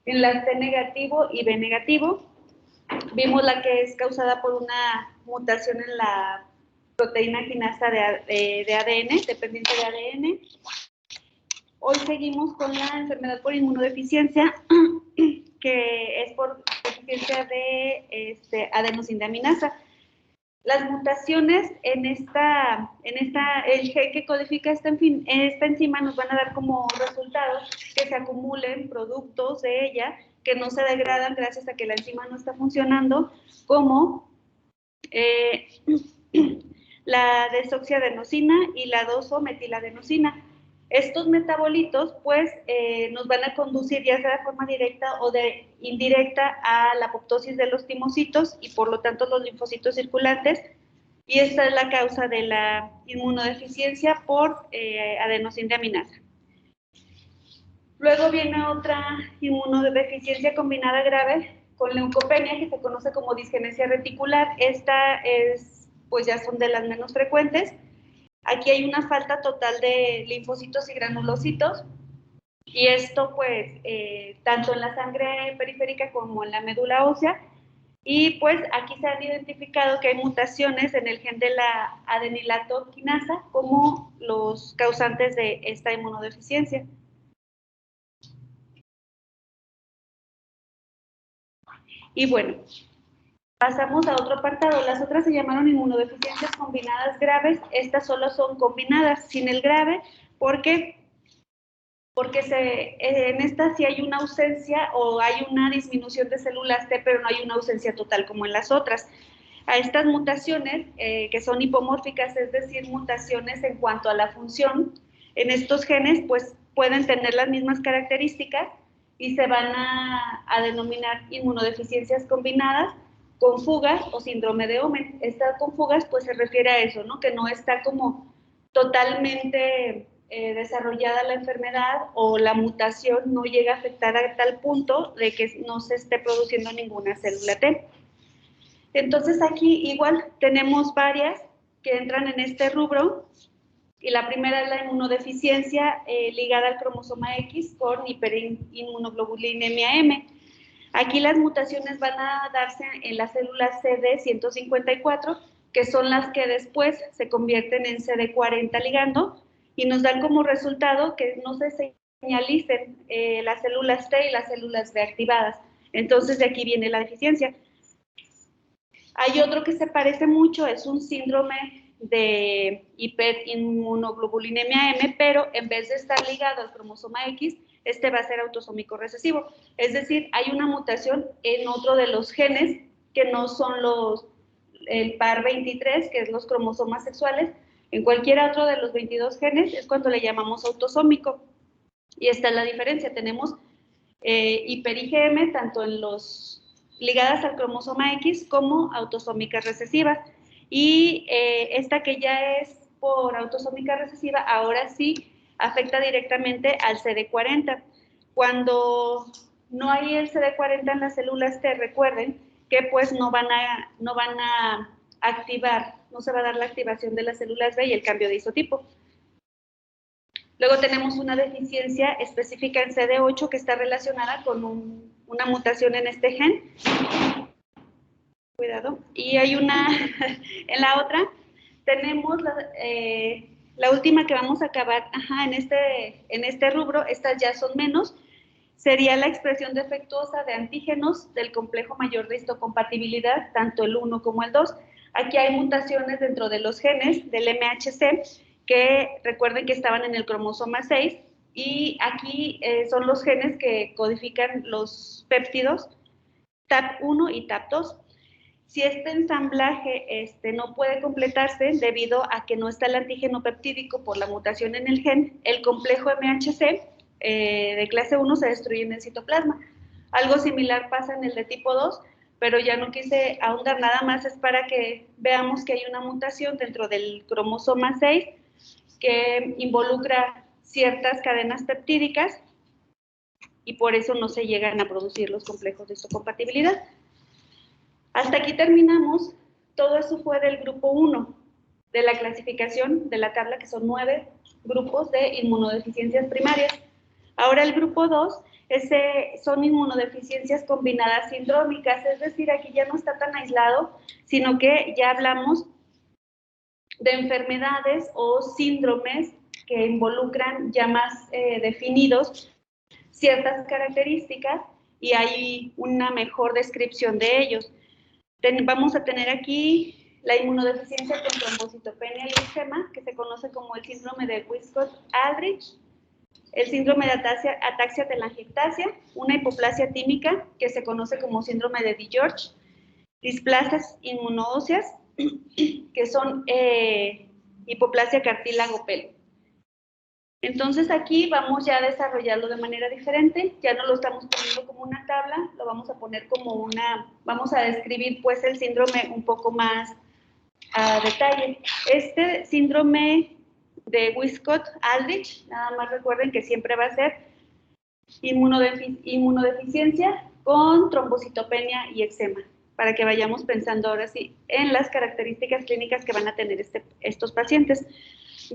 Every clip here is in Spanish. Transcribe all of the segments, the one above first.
En la T negativo y B negativo, vimos la que es causada por una mutación en la proteína quinasa de ADN, dependiente de ADN. Hoy seguimos con la enfermedad por inmunodeficiencia, que es por deficiencia de adenosindeaminasa. Las mutaciones el gen que codifica esta enzima nos van a dar como resultado que se acumulen productos de ella que no se degradan gracias a que la enzima no está funcionando, como la desoxiadenosina y la 2-metiladenosina. Estos metabolitos, pues, nos van a conducir ya sea de forma directa o de indirecta a la apoptosis de los timocitos y por lo tanto los linfocitos circulantes, y esta es la causa de la inmunodeficiencia por adenosindeaminasa. Luego viene otra inmunodeficiencia combinada grave con leucopenia, que se conoce como disgenesia reticular. Esta es, pues ya son de las menos frecuentes. Aquí hay una falta total de linfocitos y granulocitos, y esto pues tanto en la sangre periférica como en la médula ósea, y pues aquí se han identificado que hay mutaciones en el gen de la adenilato quinasa como los causantes de esta inmunodeficiencia. Y bueno, pasamos a otro apartado. Las otras se llamaron inmunodeficiencias combinadas graves. Estas solo son combinadas, sin el grave, porque en esta sí hay una ausencia o hay una disminución de células T, pero no hay una ausencia total como en las otras. A estas mutaciones, que son hipomórficas, es decir, mutaciones en cuanto a la función, en estos genes pues pueden tener las mismas características y se van a denominar inmunodeficiencias combinadas con fugas o síndrome de Omenn. Estas con fugas pues se refiere a eso, ¿no? Que no está como totalmente desarrollada la enfermedad o la mutación no llega a afectar a tal punto de que no se esté produciendo ninguna célula T. Entonces aquí igual tenemos varias que entran en este rubro, y la primera es la inmunodeficiencia ligada al cromosoma X con hiperinmunoglobulinemia M. Aquí las mutaciones van a darse en las células CD154, que son las que después se convierten en CD40 ligando, y nos dan como resultado que no se señalicen las células T y las células B activadas. Entonces de aquí viene la deficiencia. Hay otro que se parece mucho, es un síndrome de hiperinmunoglobulinemia M, pero en vez de estar ligado al cromosoma X, este va a ser autosómico recesivo. Es decir, hay una mutación en otro de los genes que no son el par 23, que es los cromosomas sexuales. En cualquier otro de los 22 genes es cuando le llamamos autosómico. Y esta es la diferencia. Tenemos hiper-IgM tanto en los ligadas al cromosoma X como autosómicas recesivas. Y esta que ya es por autosómica recesiva, ahora sí afecta directamente al CD40. Cuando no hay el CD40 en las células T, recuerden que pues no van a activar, no se va a dar la activación de las células B y el cambio de isotipo. Luego tenemos una deficiencia específica en CD8 que está relacionada con una mutación en este gen. Cuidado. Y hay una, en la otra, tenemos la última que vamos a acabar en este rubro, estas ya son menos, sería la expresión defectuosa de antígenos del complejo mayor de histocompatibilidad, tanto el 1 como el 2. Aquí hay mutaciones dentro de los genes del MHC, que recuerden que estaban en el cromosoma 6, y aquí son los genes que codifican los péptidos TAP1 y TAP2. Si este ensamblaje no puede completarse debido a que no está el antígeno peptídico por la mutación en el gen, el complejo MHC de clase 1 se destruye en el citoplasma. Algo similar pasa en el de tipo 2, pero ya no quise ahondar, nada más es para que veamos que hay una mutación dentro del cromosoma 6 que involucra ciertas cadenas peptídicas y por eso no se llegan a producir los complejos de histocompatibilidad. Hasta aquí terminamos. Todo eso fue del grupo 1 de la clasificación de la tabla, que son 9 grupos de inmunodeficiencias primarias. Ahora el grupo 2 Son inmunodeficiencias combinadas sindrómicas, es decir, aquí ya no está tan aislado, sino que ya hablamos de enfermedades o síndromes que involucran ya más definidos ciertas características y hay una mejor descripción de ellos. Vamos a tener aquí la inmunodeficiencia con trombocitopenia y eczema, que se conoce como el síndrome de Wiskott-Aldrich, el síndrome de ataxia-telangiectasia, una hipoplasia tímica, que se conoce como síndrome de DiGeorge, displasias inmunoóseas, que son hipoplasia cartílago-pelo. Entonces aquí vamos ya a desarrollarlo de manera diferente, ya no lo estamos poniendo como una tabla, lo vamos a poner como vamos a describir pues el síndrome un poco más a detalle. Este síndrome de Wiskott-Aldrich, nada más recuerden que siempre va a ser inmunodeficiencia con trombocitopenia y eczema, para que vayamos pensando ahora sí en las características clínicas que van a tener estos pacientes.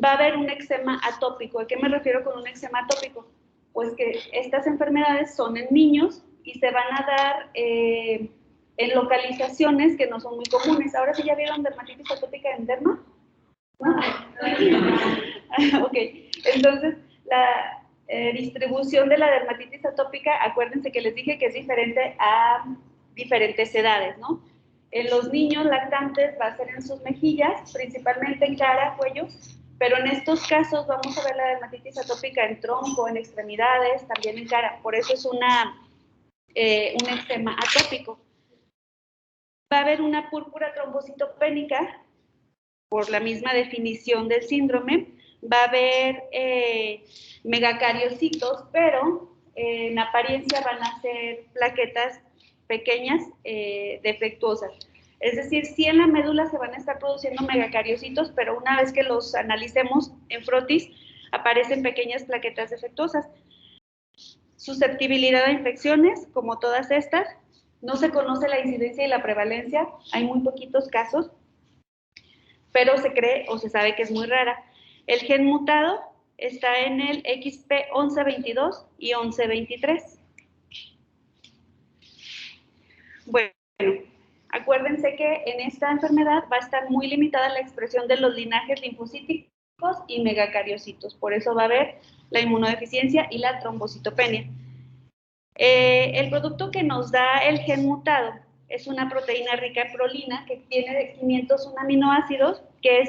Va a haber un eczema atópico. ¿A qué me refiero con un eczema atópico? Pues que estas enfermedades son en niños y se van a dar en localizaciones que no son muy comunes. ¿Ahora sí ya vieron dermatitis atópica en derma? ¿No? Ok, entonces la distribución de la dermatitis atópica, acuérdense que les dije que es diferente a diferentes edades, ¿no? En los niños lactantes va a ser en sus mejillas, principalmente en cara, cuello, pero en estos casos vamos a ver la dermatitis atópica en tronco, en extremidades, también en cara, por eso es un eczema atópico. Va a haber una púrpura trombocitopénica, por la misma definición del síndrome, va a haber megacariocitos, pero en apariencia van a ser plaquetas pequeñas defectuosas. Es decir, sí en la médula se van a estar produciendo megacariocitos, pero una vez que los analicemos en frotis, aparecen pequeñas plaquetas defectuosas. Susceptibilidad a infecciones, como todas estas, no se conoce la incidencia y la prevalencia, hay muy poquitos casos, pero se cree o se sabe que es muy rara. El gen mutado está en el XP1122 y 1123. Bueno, acuérdense que en esta enfermedad va a estar muy limitada la expresión de los linajes linfocíticos y megacariocitos, por eso va a haber la inmunodeficiencia y la trombocitopenia. El producto que nos da el gen mutado es una proteína rica en prolina que tiene 501 aminoácidos, que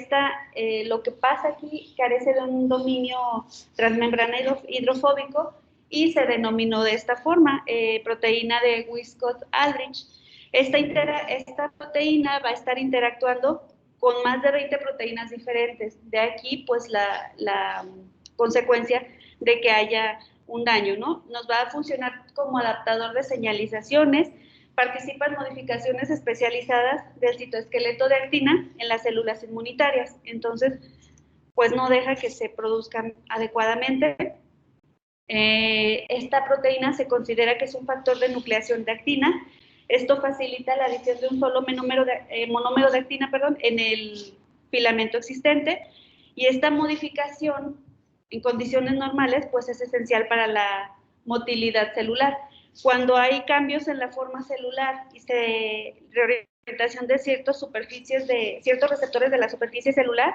lo que pasa aquí carece de un dominio transmembrana hidrofóbico y se denominó de esta forma, proteína de Wiskott-Aldrich. Esta proteína va a estar interactuando con más de 20 proteínas diferentes. De aquí, pues, la consecuencia de que haya un daño, ¿no? Nos va a funcionar como adaptador de señalizaciones, participan modificaciones especializadas del citoesqueleto de actina en las células inmunitarias, entonces, pues no deja que se produzcan adecuadamente. Esta proteína se considera que es un factor de nucleación de actina. Esto facilita la adición de un solo monómero de actina, en el filamento existente, y esta modificación en condiciones normales pues es esencial para la motilidad celular. Cuando hay cambios en la forma celular y reorientación de ciertas ciertos receptores de la superficie celular,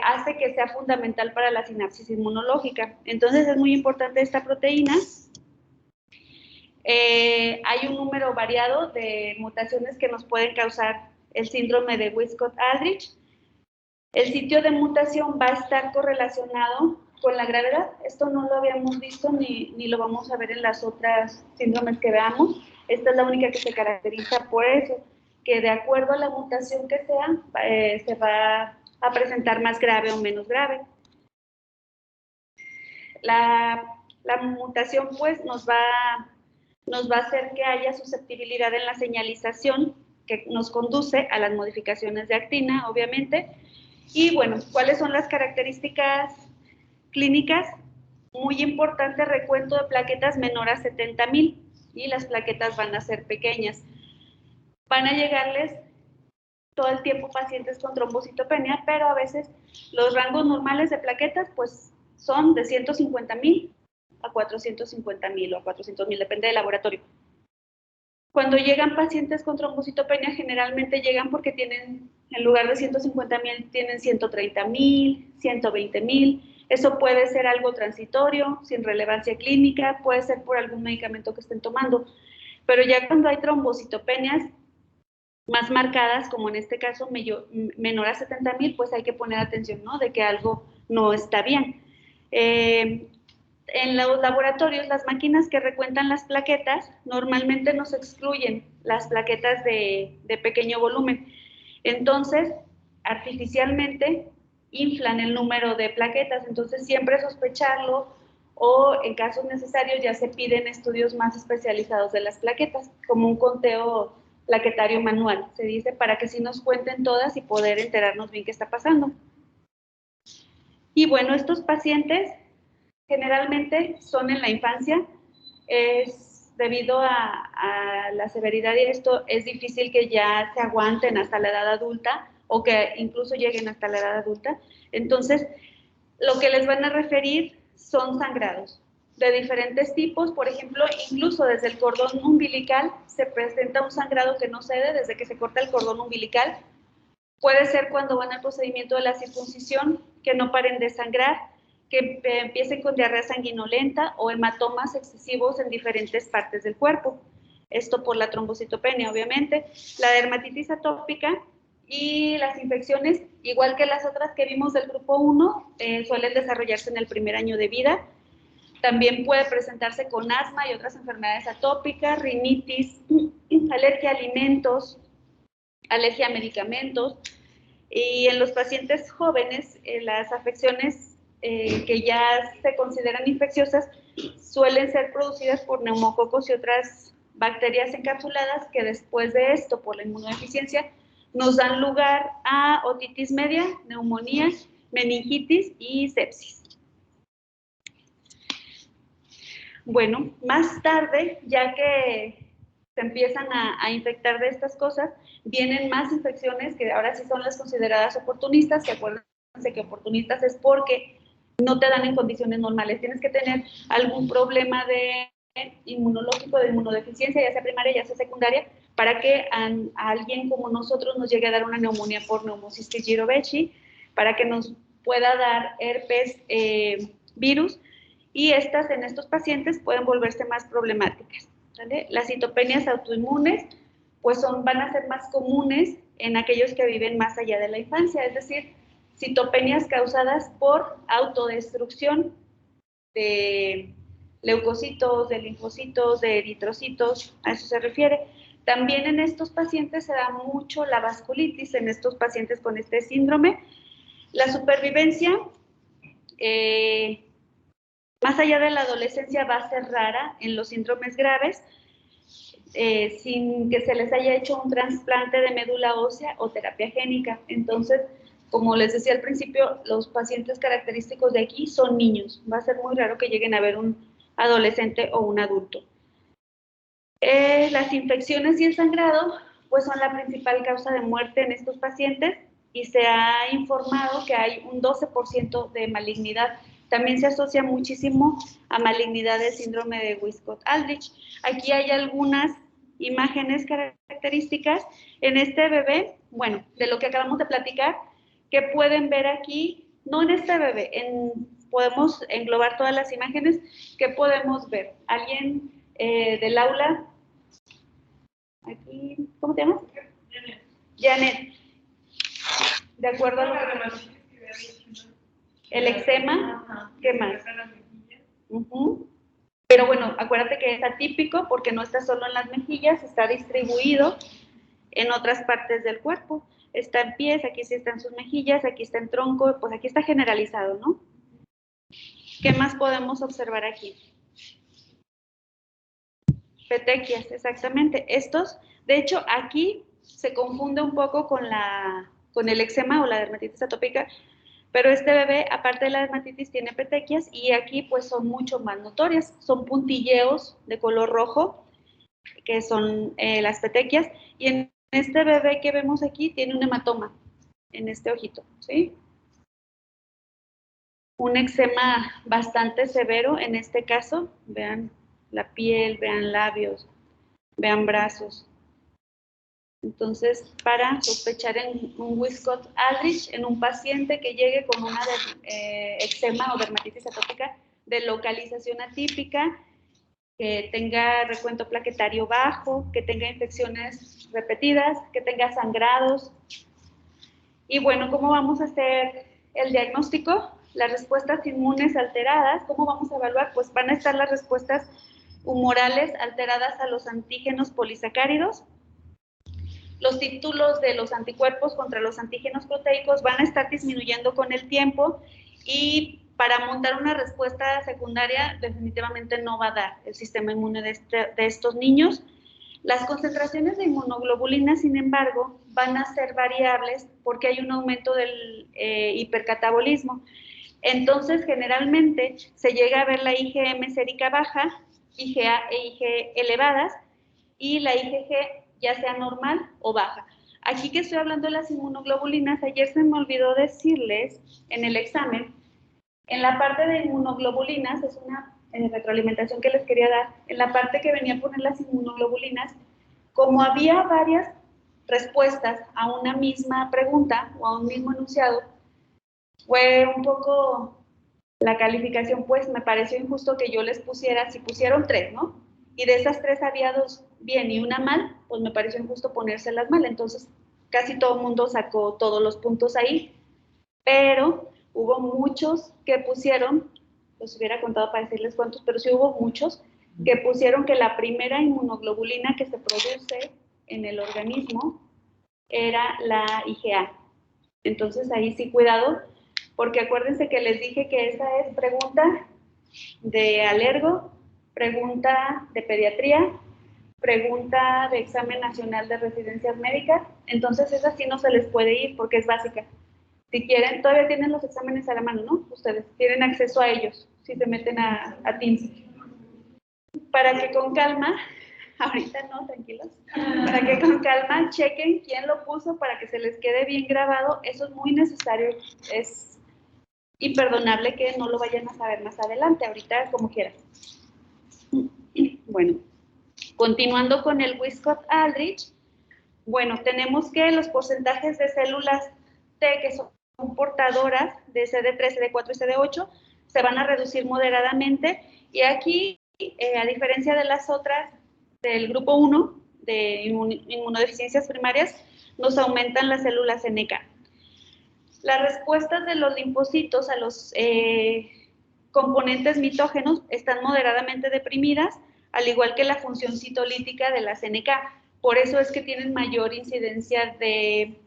hace que sea fundamental para la sinapsis inmunológica. Entonces es muy importante esta proteína. Hay un número variado de mutaciones que nos pueden causar el síndrome de Wiskott-Aldrich. El sitio de mutación va a estar correlacionado con la gravedad. Esto no lo habíamos visto ni lo vamos a ver en las otras síndromes que veamos. Esta es la única que se caracteriza por eso, que de acuerdo a la mutación que sea, se va a presentar más grave o menos grave. La mutación pues nos va a hacer que haya susceptibilidad en la señalización que nos conduce a las modificaciones de actina, obviamente. Y bueno, ¿cuáles son las características clínicas? Muy importante, recuento de plaquetas menor a 70,000 y las plaquetas van a ser pequeñas. Van a llegarles todo el tiempo pacientes con trombocitopenia, pero a veces los rangos normales de plaquetas pues son de 150,000 a 450,000 o a 400,000, depende del laboratorio. Cuando llegan pacientes con trombocitopenia, generalmente llegan porque tienen, en lugar de 150,000, tienen 130,000, 120,000. Eso puede ser algo transitorio, sin relevancia clínica, puede ser por algún medicamento que estén tomando. Pero ya cuando hay trombocitopenias más marcadas, como en este caso menor a 70,000, pues hay que poner atención, ¿no? De que algo no está bien. En los laboratorios, las máquinas que recuentan las plaquetas normalmente nos excluyen las plaquetas de pequeño volumen. Entonces, artificialmente inflan el número de plaquetas. Entonces, siempre sospecharlo o en casos necesarios ya se piden estudios más especializados de las plaquetas, como un conteo plaquetario manual, se dice, para que sí nos cuenten todas y poder enterarnos bien qué está pasando. Y bueno, estos pacientes generalmente son en la infancia, es debido a la severidad de esto, es difícil que ya se aguanten hasta la edad adulta o que incluso lleguen hasta la edad adulta. Entonces, lo que les van a referir son sangrados de diferentes tipos, por ejemplo, incluso desde el cordón umbilical se presenta un sangrado que no cede desde que se corta el cordón umbilical. Puede ser cuando van al procedimiento de la circuncisión, que no paren de sangrar, que empiecen con diarrea sanguinolenta o hematomas excesivos en diferentes partes del cuerpo. Esto por la trombocitopenia, obviamente. La dermatitis atópica y las infecciones, igual que las otras que vimos del grupo 1, suelen desarrollarse en el primer año de vida. También puede presentarse con asma y otras enfermedades atópicas, rinitis, alergia a alimentos, alergia a medicamentos. Y en los pacientes jóvenes, las afecciones que ya se consideran infecciosas suelen ser producidas por neumococos y otras bacterias encapsuladas que después de esto, por la inmunodeficiencia, nos dan lugar a otitis media, neumonía, meningitis y sepsis. Bueno, más tarde, ya que se empiezan a infectar de estas cosas, vienen más infecciones que ahora sí son las consideradas oportunistas, que acuérdense que oportunistas es porque no te dan en condiciones normales, tienes que tener algún problema de inmunológico, de inmunodeficiencia, ya sea primaria, ya sea secundaria, para que a alguien como nosotros nos llegue a dar una neumonía por neumocistis jirovecii, para que nos pueda dar herpes virus, y estas en estos pacientes pueden volverse más problemáticas, ¿vale? Las citopenias autoinmunes pues van a ser más comunes en aquellos que viven más allá de la infancia, es decir, citopenias causadas por autodestrucción de leucocitos, de linfocitos, de eritrocitos, a eso se refiere. También en estos pacientes se da mucho la vasculitis, en estos pacientes con este síndrome. La supervivencia, más allá de la adolescencia, va a ser rara en los síndromes graves, sin que se les haya hecho un trasplante de médula ósea o terapia génica. Entonces, como les decía al principio, los pacientes característicos de aquí son niños. Va a ser muy raro que lleguen a ver un adolescente o un adulto. Las infecciones y el sangrado, pues son la principal causa de muerte en estos pacientes y se ha informado que hay un 12% de malignidad. También se asocia muchísimo a malignidad del síndrome de Wiskott-Aldrich. Aquí hay algunas imágenes características en este bebé, bueno, de lo que acabamos de platicar, que pueden ver aquí, no en este bebé, podemos englobar todas las imágenes que podemos ver. Alguien del aula, aquí, ¿cómo te llamas? Janet. Janet. De acuerdo a lo que... El eczema, ¿qué más? Pero bueno, acuérdate que es atípico porque no está solo en las mejillas, está distribuido en otras partes del cuerpo. Está en pies, aquí sí están sus mejillas, aquí está en tronco, pues aquí está generalizado, ¿no? ¿Qué más podemos observar aquí? Petequias, exactamente. Estos, de hecho, aquí se confunde un poco con el eczema o la dermatitis atópica, pero este bebé, aparte de la dermatitis, tiene petequias y aquí pues son mucho más notorias. Son puntilleos de color rojo, que son las petequias, y en este bebé que vemos aquí tiene un hematoma en este ojito, ¿sí? un eczema bastante severo en este caso. Vean la piel, vean labios, vean brazos. Entonces, para sospechar en un Wiskott-Aldrich en un paciente que llegue con una eczema o dermatitis atópica de localización atípica, que tenga recuento plaquetario bajo, que tenga infecciones repetidas, que tenga sangrados. Y bueno, ¿cómo vamos a hacer el diagnóstico? Las respuestas inmunes alteradas, ¿cómo vamos a evaluar? Pues van a estar las respuestas humorales alteradas a los antígenos polisacáridos. Los títulos de los anticuerpos contra los antígenos proteicos van a estar disminuyendo con el tiempo y para montar una respuesta secundaria definitivamente no va a dar el sistema inmune de estos niños. Las concentraciones de inmunoglobulina, sin embargo, van a ser variables porque hay un aumento del hipercatabolismo. Entonces, generalmente se llega a ver la IgM sérica baja, IgA e Ig elevadas, y la IgG ya sea normal o baja. Aquí que estoy hablando de las inmunoglobulinas, ayer se me olvidó decirles en el examen, en la parte de inmunoglobulinas, es una retroalimentación que les quería dar, en la parte que venía a poner las inmunoglobulinas, como había varias respuestas a una misma pregunta o a un mismo enunciado, fue un poco la calificación, pues me pareció injusto que yo les pusiera, si pusieron 3, ¿no? Y de esas 3 había 2 bien y una mal, pues me pareció injusto ponérselas mal. Entonces, casi todo el mundo sacó todos los puntos ahí, pero hubo muchos que pusieron, los hubiera contado para decirles cuántos, pero sí hubo muchos que pusieron que la primera inmunoglobulina que se produce en el organismo era la IgA. Entonces, ahí sí, cuidado, porque acuérdense que les dije que esa es pregunta de alergo, pregunta de pediatría, pregunta de examen nacional de residencias médicas, entonces esa sí no se les puede ir porque es básica. Si quieren, todavía tienen los exámenes a la mano, ¿no? Ustedes tienen acceso a ellos si se meten a Teams. Para que con calma, ahorita no, tranquilos, para que con calma chequen quién lo puso para que se les quede bien grabado, eso es muy necesario, es imperdonable que no lo vayan a saber más adelante, ahorita como quieran. Bueno, continuando con el Wiskott-Aldrich, bueno, tenemos que los porcentajes de células T que son portadoras de CD3, CD4 y CD8 se van a reducir moderadamente y aquí, a diferencia de las otras del grupo 1 de inmunodeficiencias primarias, nos aumentan las células NK. Las respuestas de los linfocitos a los componentes mitógenos están moderadamente deprimidas, al igual que la función citolítica de las NK. Por eso es que tienen mayor incidencia de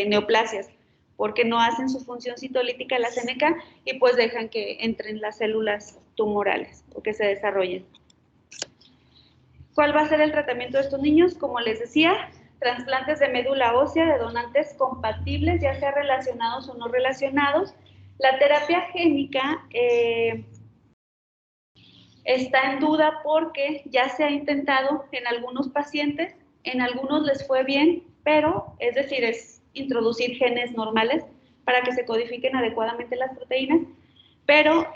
neoplasias, porque no hacen su función citolítica las NK y pues dejan que entren las células tumorales o que se desarrollen. ¿Cuál va a ser el tratamiento de estos niños? Como les decía, trasplantes de médula ósea de donantes compatibles, ya sea relacionados o no relacionados. La terapia génica está en duda porque ya se ha intentado en algunos pacientes, en algunos les fue bien, pero es decir, es introducir genes normales para que se codifiquen adecuadamente las proteínas, pero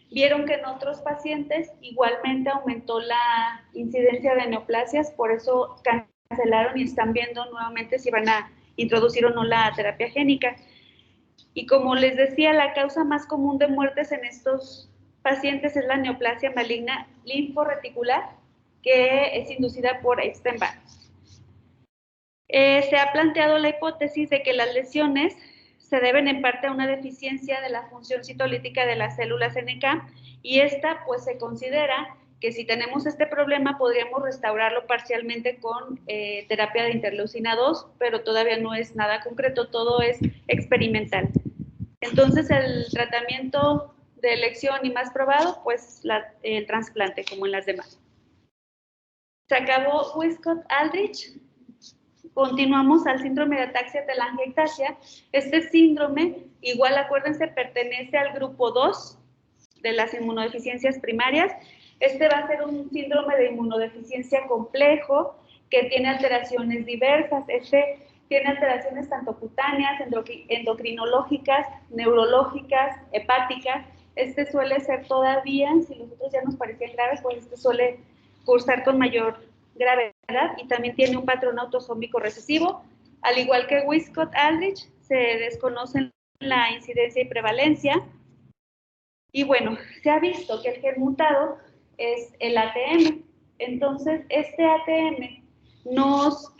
vieron que en otros pacientes igualmente aumentó la incidencia de neoplasias, por eso cancelaron y están viendo nuevamente si van a introducir o no la terapia génica. Y como les decía, la causa más común de muertes en estos pacientes es la neoplasia maligna linforeticular, que es inducida por Epstein-Barr. Se ha planteado la hipótesis de que las lesiones se deben en parte a una deficiencia de la función citolítica de las células NK y esta pues se considera que si tenemos este problema podríamos restaurarlo parcialmente con terapia de interleucina 2, pero todavía no es nada concreto, todo es experimental. Entonces el tratamiento de elección y más probado, pues el trasplante como en las demás. Se acabó Wiskott-Aldrich. Continuamos al síndrome de ataxia telangiectasia. Este síndrome, igual acuérdense, pertenece al grupo 2 de las inmunodeficiencias primarias. Este va a ser un síndrome de inmunodeficiencia complejo que tiene alteraciones diversas. Este Tiene alteraciones tanto cutáneas, endocrinológicas, neurológicas, hepáticas. Este suele ser todavía, si los otros ya nos parecían graves, pues este suele cursar con mayor gravedad y también tiene un patrón autosómico recesivo. Al igual que Wiskott-Aldrich, se desconocen la incidencia y prevalencia. Y bueno, se ha visto que el gen mutado es el ATM. Entonces, este ATM nos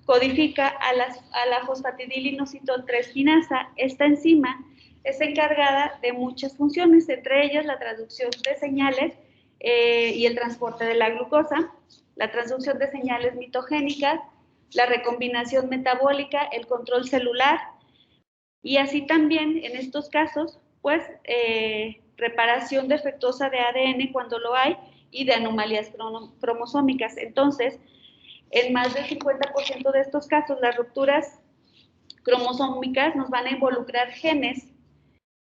codifica a la fosfatidilinositol 3 quinasa. Esta enzima es encargada de muchas funciones, entre ellas la traducción de señales y el transporte de la glucosa, la transducción de señales mitogénicas, la recombinación metabólica, el control celular, y así también en estos casos, pues, reparación defectuosa de ADN cuando lo hay y de anomalías cromosómicas. Entonces, en más del 50% de estos casos, las rupturas cromosómicas nos van a involucrar genes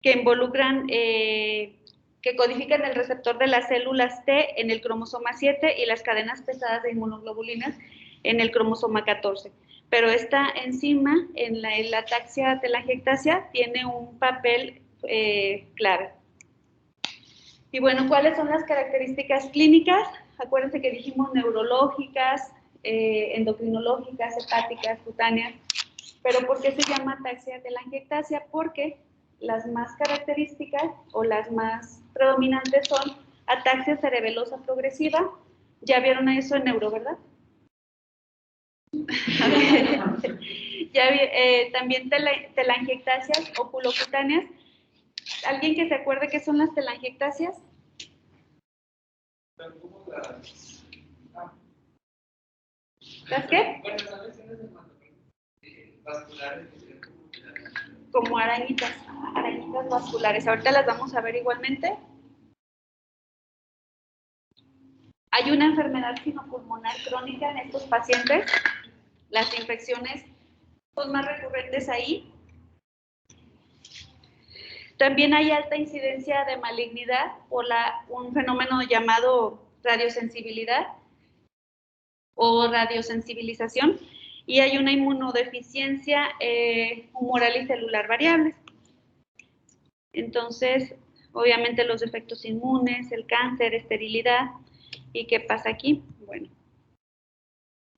que involucran, que codifican el receptor de las células T en el cromosoma 7 y las cadenas pesadas de inmunoglobulinas en el cromosoma 14. Pero esta enzima en la ataxia telangiectasia tiene un papel clave. Y bueno, ¿cuáles son las características clínicas? Acuérdense que dijimos neurológicas, endocrinológicas, hepáticas, cutáneas. ¿Pero por qué se llama ataxia telangiectasia? Porque las más características o las más predominantes son ataxia cerebelosa progresiva. Ya vieron eso en neuro, ¿verdad? También telangiectasias oculocutáneas. ¿Alguien que se acuerde qué son las telangiectasias? ¿Las qué? Como arañitas vasculares. Ahorita las vamos a ver igualmente. Hay una enfermedad sinopulmonar crónica en estos pacientes. Las infecciones son más recurrentes ahí. También hay alta incidencia de malignidad por un fenómeno llamado radiosensibilidad o radiosensibilización, y hay una inmunodeficiencia humoral y celular variable. Entonces, obviamente los defectos inmunes, el cáncer, esterilidad. ¿Y qué pasa aquí? Bueno,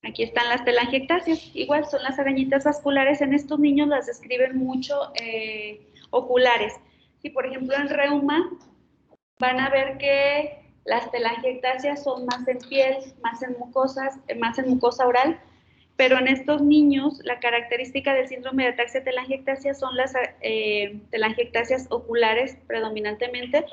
aquí están las telangiectasias. Igual son las arañitas vasculares. En estos niños las describen mucho oculares. Si por ejemplo en reuma van a ver que las telangiectasias son más en piel, más en mucosa oral, pero en estos niños la característica del síndrome de ataxia telangiectasia son las telangiectasias oculares predominantemente,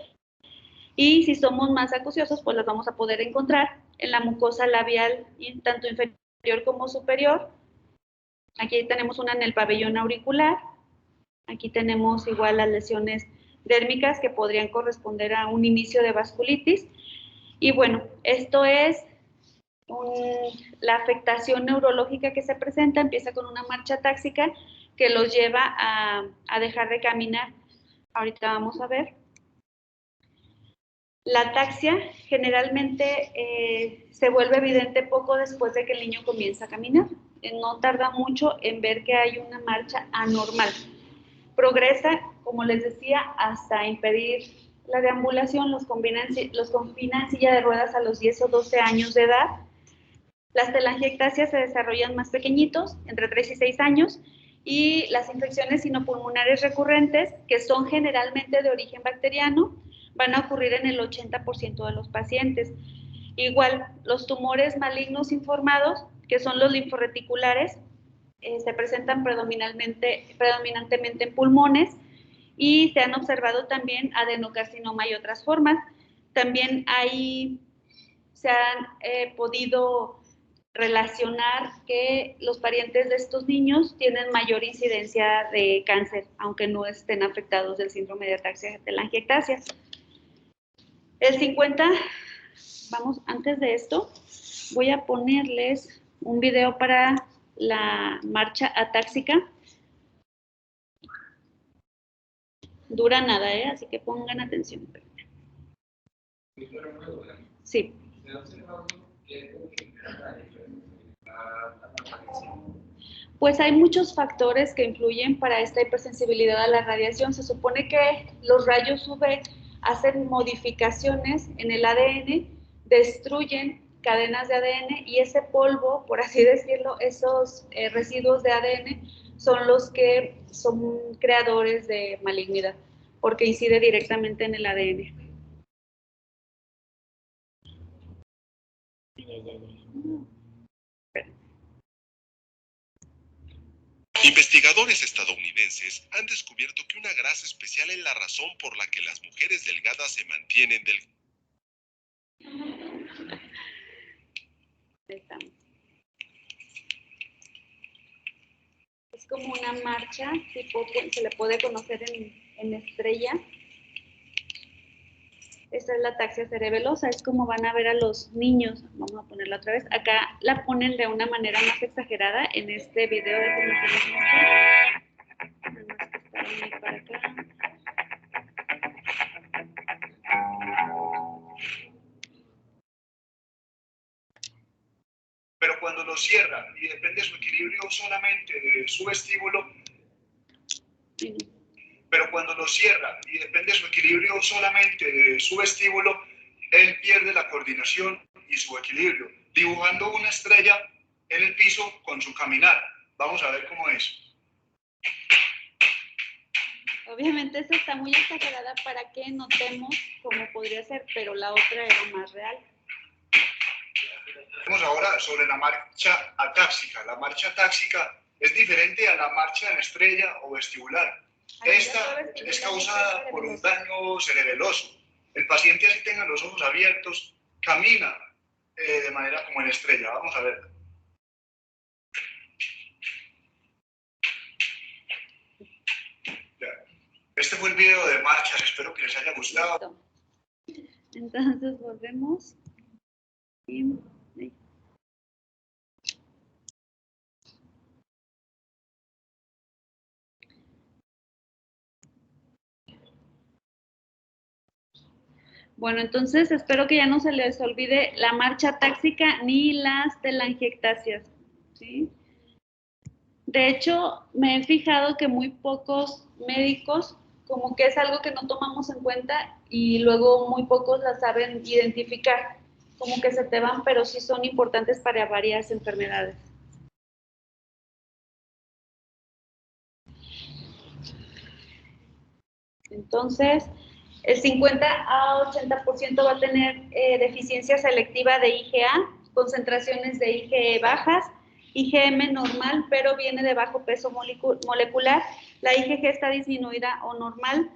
y si somos más acuciosos, pues las vamos a poder encontrar en la mucosa labial, tanto inferior como superior. Aquí tenemos una en el pabellón auricular. Aquí tenemos igual las lesiones dérmicas que podrían corresponder a un inicio de vasculitis. Y bueno, esto es la afectación neurológica que se presenta. Empieza con una marcha táxica que los lleva a dejar de caminar. Ahorita vamos a ver. La ataxia generalmente se vuelve evidente poco después de que el niño comienza a caminar. No tarda mucho en ver que hay una marcha anormal. Progresa, como les decía, hasta impedir la deambulación. Los confina en silla de ruedas a los 10 o 12 años de edad. Las telangiectasias se desarrollan más pequeñitos, entre 3 y 6 años, y las infecciones sinopulmonares recurrentes, que son generalmente de origen bacteriano, van a ocurrir en el 80% de los pacientes. Igual, los tumores malignos informados, que son los linforreticulares, se presentan predominantemente en pulmones, y se han observado también adenocarcinoma y otras formas. También se han podido relacionar que los parientes de estos niños tienen mayor incidencia de cáncer, aunque no estén afectados del síndrome de ataxia telangiectasia. El 50, antes de esto, voy a ponerles un video para la marcha atáxica. Dura nada, así que pongan atención. Sí. Pues hay muchos factores que influyen para esta hipersensibilidad a la radiación. Se supone que los rayos UV hacen modificaciones en el ADN, destruyen cadenas de ADN y ese polvo, por así decirlo, esos residuos de ADN son los que son creadores de malignidad, porque incide directamente en el ADN. Investigadores estadounidenses han descubierto que una grasa especial es la razón por la que las mujeres delgadas se mantienen delgadas. Es como una marcha, tipo, se le puede conocer en estrella. Esta es la ataxia cerebelosa, es como van a ver a los niños. Vamos a ponerla otra vez. Acá la ponen de una manera más exagerada en este video. Para acá. Pero cuando lo cierra y depende su equilibrio solamente de su vestíbulo, él pierde la coordinación y su equilibrio, dibujando una estrella en el piso con su caminar. Vamos a ver cómo es. Obviamente esta está muy exagerada para que notemos cómo podría ser, pero la otra era más real. Vamos ahora sobre la marcha atáxica. La marcha atáxica es diferente a la marcha en estrella o vestibular. Esta es causada por un daño cerebeloso. El paciente, así tenga los ojos abiertos, camina de manera como en estrella. Vamos a ver. Este fue el video de marchas, espero que les haya gustado. Entonces volvemos. Bueno, entonces espero que ya no se les olvide la marcha atáxica ni las telangiectasias, ¿sí? De hecho, me he fijado que muy pocos médicos, como que es algo que no tomamos en cuenta y luego muy pocos la saben identificar, como que se te van, pero sí son importantes para varias enfermedades. Entonces, el 50 a 80% va a tener deficiencia selectiva de IgA, concentraciones de IgE bajas, IgM normal, pero viene de bajo peso molecular. La IgG está disminuida o normal,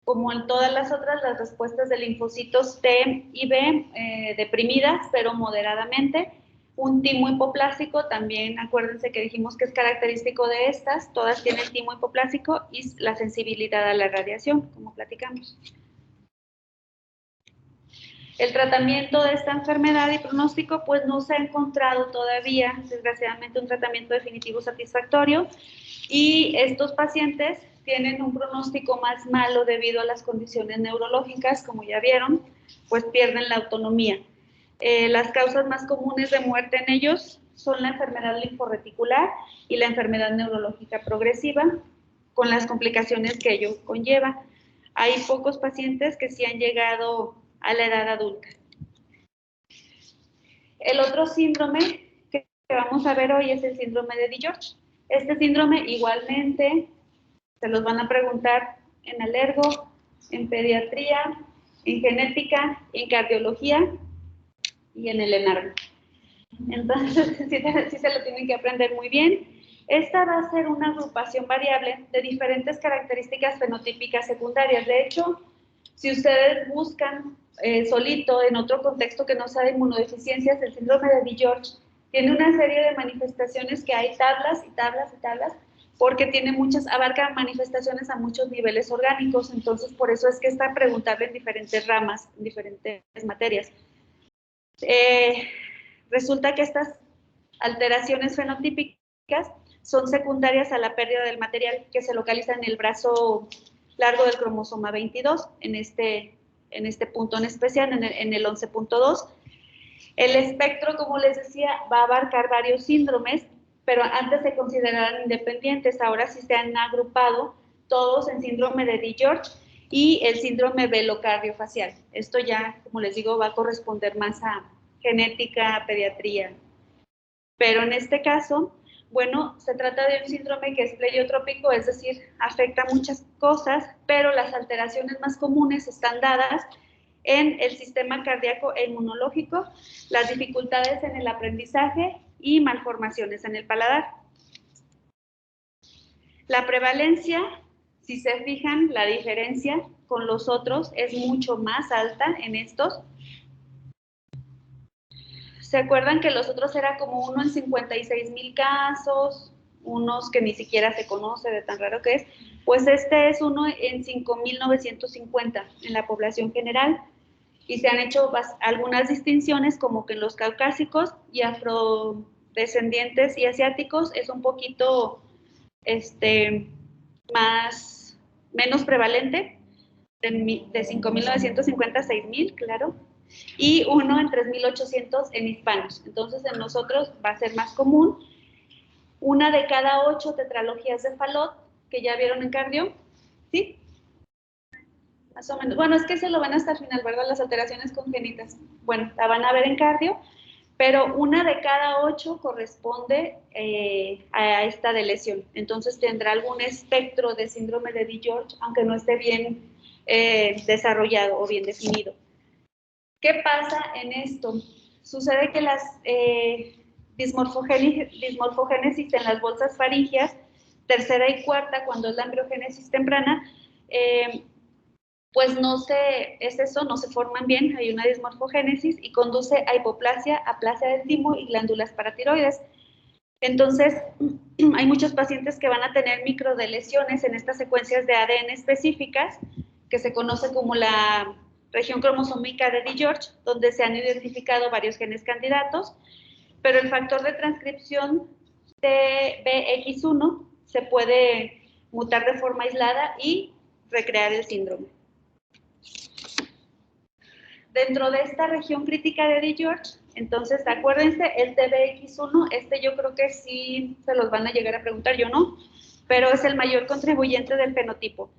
como en todas las otras, las respuestas de linfocitos T y B deprimidas, pero moderadamente. Un timo hipoplásico, también acuérdense que dijimos que es característico de estas, todas tienen timo hipoplásico y la sensibilidad a la radiación, como platicamos. El tratamiento de esta enfermedad y pronóstico, pues no se ha encontrado todavía, desgraciadamente, un tratamiento definitivo satisfactorio y estos pacientes tienen un pronóstico más malo debido a las condiciones neurológicas, como ya vieron, pues pierden la autonomía. Las causas más comunes de muerte en ellos son la enfermedad linforreticular y la enfermedad neurológica progresiva, con las complicaciones que ello conlleva. Hay pocos pacientes que sí han llegado a la edad adulta. El otro síndrome que vamos a ver hoy es el síndrome de DiGeorge. Este síndrome igualmente se los van a preguntar en alergo, en pediatría, en genética, en cardiología y en el ENARGO. Entonces, sí se lo tienen que aprender muy bien. Esta va a ser una agrupación variable de diferentes características fenotípicas secundarias. De hecho, si ustedes buscan solito en otro contexto que no sea de inmunodeficiencias, el síndrome de DiGeorge tiene una serie de manifestaciones que hay tablas y tablas y tablas, porque tiene muchas, abarca manifestaciones a muchos niveles orgánicos, entonces por eso es que está preguntable en diferentes ramas, en diferentes materias. Resulta que estas alteraciones fenotípicas son secundarias a la pérdida del material que se localiza en el brazo largo del cromosoma 22, en este punto en especial, en el 11.2. El espectro, como les decía, va a abarcar varios síndromes pero antes se consideraban independientes, ahora sí se han agrupado todos en síndrome de DiGeorge y el síndrome velocardiofasial. Esto ya, como les digo, va a corresponder más a genética, pediatría. Pero en este caso, bueno, se trata de un síndrome que es pleiotrópico, es decir, afecta muchas cosas, pero las alteraciones más comunes están dadas en el sistema cardíaco e inmunológico, las dificultades en el aprendizaje y malformaciones en el paladar. La prevalencia, si se fijan, la diferencia con los otros es mucho más alta en estos. ¿Se acuerdan que los otros era como 1 en 56,000 casos? Unos que ni siquiera se conoce de tan raro que es. Pues este es 1 en 5,950 en la población general. Y se han hecho algunas distinciones, como que en los caucásicos y afrodescendientes y asiáticos es un poquito menos prevalente, de 5,950 a 6,000, claro, y 1 en 3,800 en hispanos. Entonces, en nosotros va a ser más común. 1 de cada 8 tetralogías de Fallot, que ya vieron en cardio, ¿sí? Más o menos. Bueno, es que se lo ven hasta el final, ¿verdad? Las alteraciones congénitas. Bueno, la van a ver en cardio, pero 1 de cada 8 corresponde a esta de lesión. Entonces tendrá algún espectro de síndrome de DiGeorge, aunque no esté bien desarrollado o bien definido. ¿Qué pasa en esto? Sucede que las dismorfogénesis en las bolsas faringeas, tercera y cuarta, cuando es la embriogénesis temprana, pues no se forman bien, hay una dismorfogénesis y conduce a hipoplasia, aplasia del timo y glándulas paratiroides. Entonces, hay muchos pacientes que van a tener microdelesiones en estas secuencias de ADN específicas, que se conoce como la región cromosómica de DiGeorge, donde se han identificado varios genes candidatos, pero el factor de transcripción de BX1 se puede mutar de forma aislada y recrear el síndrome. Dentro de esta región crítica de DiGeorge, entonces acuérdense, el TBX1, yo creo que sí se los van a llegar a preguntar, yo no, pero es el mayor contribuyente del fenotipo.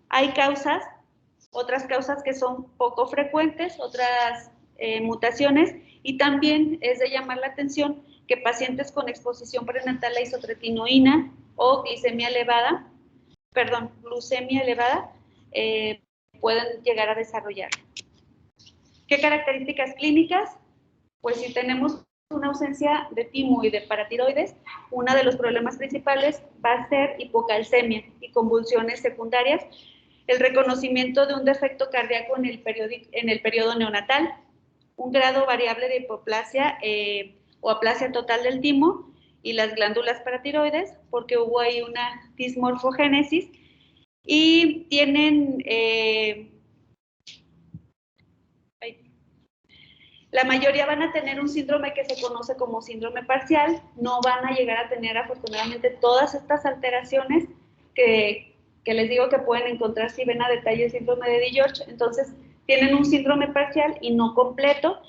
Hay causas, otras causas que son poco frecuentes, otras mutaciones, y también es de llamar la atención que pacientes con exposición prenatal a isotretinoína o glucemia elevada pueden llegar a desarrollar. ¿Qué características clínicas? Pues si tenemos una ausencia de timo y de paratiroides, uno de los problemas principales va a ser hipocalcemia y convulsiones secundarias, el reconocimiento de un defecto cardíaco en el periodo neonatal, un grado variable de hipoplasia o aplasia total del timo y las glándulas paratiroides, porque hubo ahí una dismorfogénesis, y tienen la mayoría van a tener un síndrome que se conoce como síndrome parcial, no van a llegar a tener afortunadamente todas estas alteraciones que les digo que pueden encontrar si ven a detalle el síndrome de DiGeorge. Entonces tienen un síndrome parcial y no completo,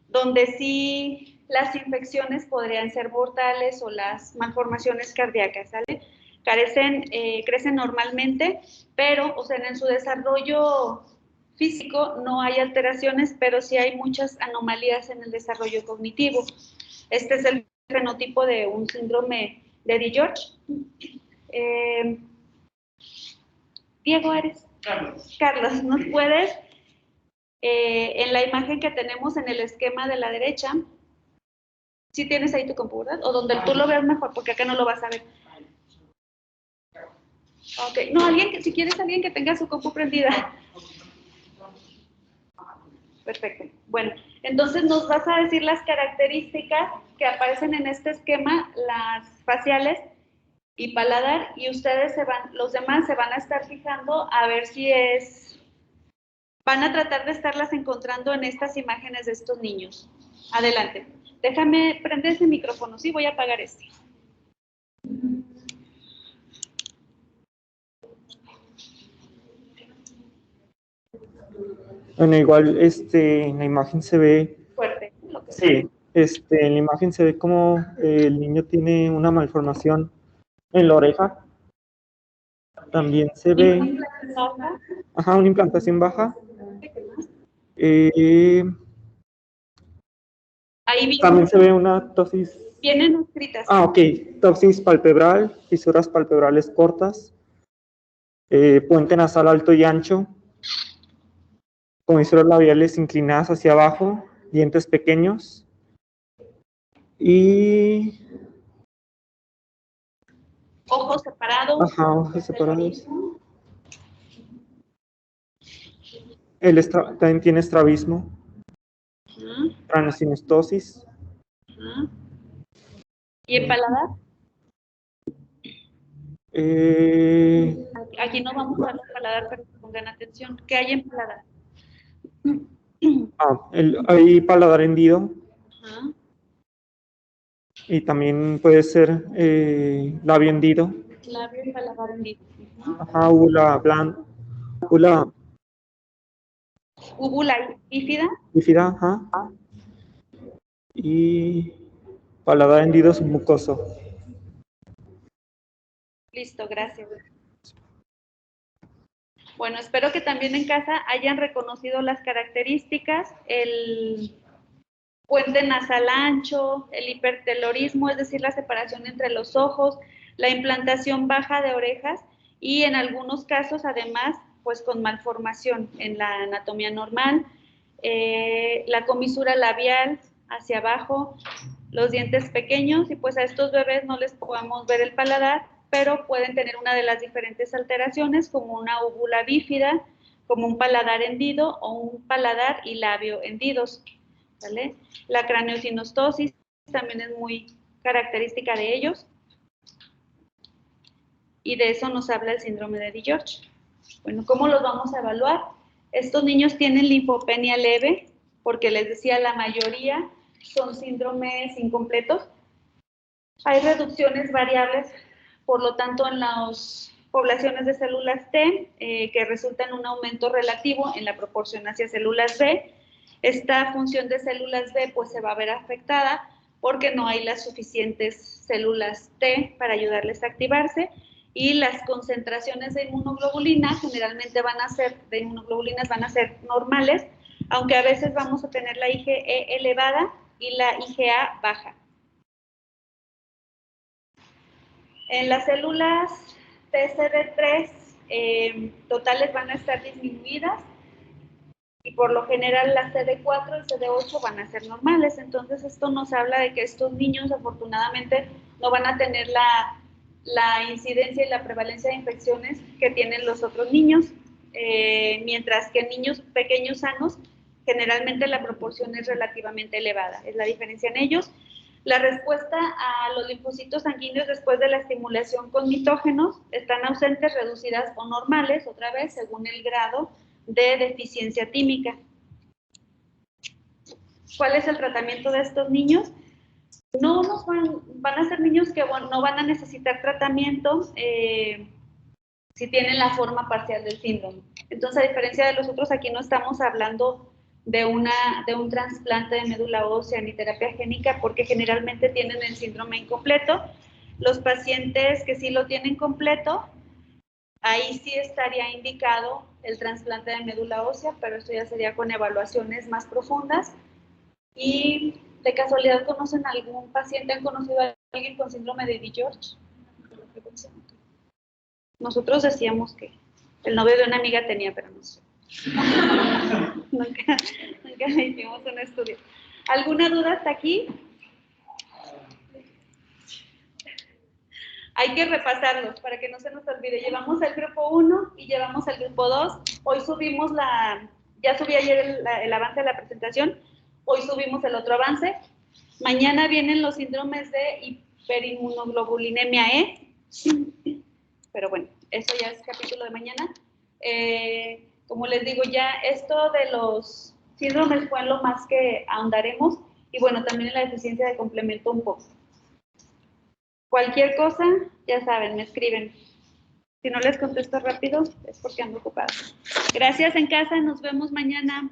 donde sí las infecciones podrían ser mortales o las malformaciones cardíacas, ¿sale? Crecen normalmente, pero en su desarrollo físico no hay alteraciones, pero sí hay muchas anomalías en el desarrollo cognitivo. Este es el fenotipo de un síndrome de DiGeorge. Diego Ares. Carlos, ¿nos puedes, en la imagen que tenemos en el esquema de la derecha, ¿sí tienes ahí tu compu, verdad? O donde tú lo veas mejor, porque acá no lo vas a ver. Ok, no, si quieres alguien que tenga su compu prendida. Perfecto. Bueno, entonces nos vas a decir las características que aparecen en este esquema, las faciales y paladar, y ustedes los demás se van a estar fijando a ver si van a tratar de estarlas encontrando en estas imágenes de estos niños. Adelante. Déjame prender ese micrófono, sí, voy a apagar este. Bueno, igual en la imagen se ve fuerte. Sí, En la imagen se ve como el niño tiene una malformación en la oreja. También se ve una implantación baja. También se ve una ptosis. Vienen escritas. Ok. Ptosis palpebral, fisuras palpebrales cortas, puente nasal alto y ancho, comisuras labiales inclinadas hacia abajo, dientes pequeños y ojos separados. Ojos separados. También tiene estrabismo, craniosynostosis. ¿Y el paladar? Aquí no vamos a ver el paladar, pero que pongan atención. ¿Qué hay en paladar? Hay paladar hendido. Y también puede ser labio hendido. Labio y paladar hendido. Úvula blanda. Úvula bífida. Bífida, Y paladar hendido submucoso. Listo, gracias. Bueno, espero que también en casa hayan reconocido las características, el puente nasal ancho, el hipertelorismo, es decir, la separación entre los ojos, la implantación baja de orejas y en algunos casos, además, pues con malformación en la anatomía normal, la comisura labial hacia abajo, los dientes pequeños y pues a estos bebés no les podemos ver el paladar, pero pueden tener una de las diferentes alteraciones como una úvula bífida, como un paladar hendido o un paladar y labio hendidos. ¿Vale? La craniosynostosis también es muy característica de ellos y de eso nos habla el síndrome de DiGeorge. Bueno, ¿cómo los vamos a evaluar? Estos niños tienen linfopenia leve porque les decía la mayoría son síndromes incompletos. Hay reducciones variables, por lo tanto en las poblaciones de células T que resultan en un aumento relativo en la proporción hacia células B. Esta función de células B pues se va a ver afectada porque no hay las suficientes células T para ayudarles a activarse y las concentraciones de inmunoglobulina generalmente van a ser normales, aunque a veces vamos a tener la IgE elevada y la IgA baja. En las células TCD3 totales van a estar disminuidas y por lo general las CD4 y CD8 van a ser normales. Entonces esto nos habla de que estos niños afortunadamente no van a tener la incidencia y la prevalencia de infecciones que tienen los otros niños, mientras que en niños pequeños sanos generalmente la proporción es relativamente elevada. Es la diferencia en ellos. La respuesta a los linfocitos sanguíneos después de la estimulación con mitógenos están ausentes, reducidas o normales, otra vez, según el grado de deficiencia tímica. ¿Cuál es el tratamiento de estos niños? No van a ser niños que no van a necesitar tratamiento si tienen la forma parcial del síndrome. Entonces, a diferencia de los otros, aquí no estamos hablando de un trasplante de médula ósea ni terapia génica porque generalmente tienen el síndrome incompleto. Los pacientes que sí lo tienen completo, ahí sí estaría indicado el trasplante de médula ósea, pero esto ya sería con evaluaciones más profundas. ¿Y de casualidad conocen algún paciente, han conocido a alguien con síndrome de DiGeorge? Nosotros decíamos que el novio de una amiga tenía, pero no sé. nunca hicimos un estudio. ¿Alguna duda hasta aquí? Hay que repasarlos para que no se nos olvide. Llevamos el grupo 1 y llevamos el grupo 2. Hoy subimos ya subí ayer el avance de la presentación, hoy subimos el otro avance. Mañana vienen los síndromes de hiperinmunoglobulinemia E, pero bueno, eso ya es capítulo de mañana. Como les digo, ya esto de los síndromes fue lo más que ahondaremos y bueno, también en la deficiencia de complemento un poco. Cualquier cosa, ya saben, me escriben. Si no les contesto rápido, es porque ando ocupada. Gracias en casa, nos vemos mañana.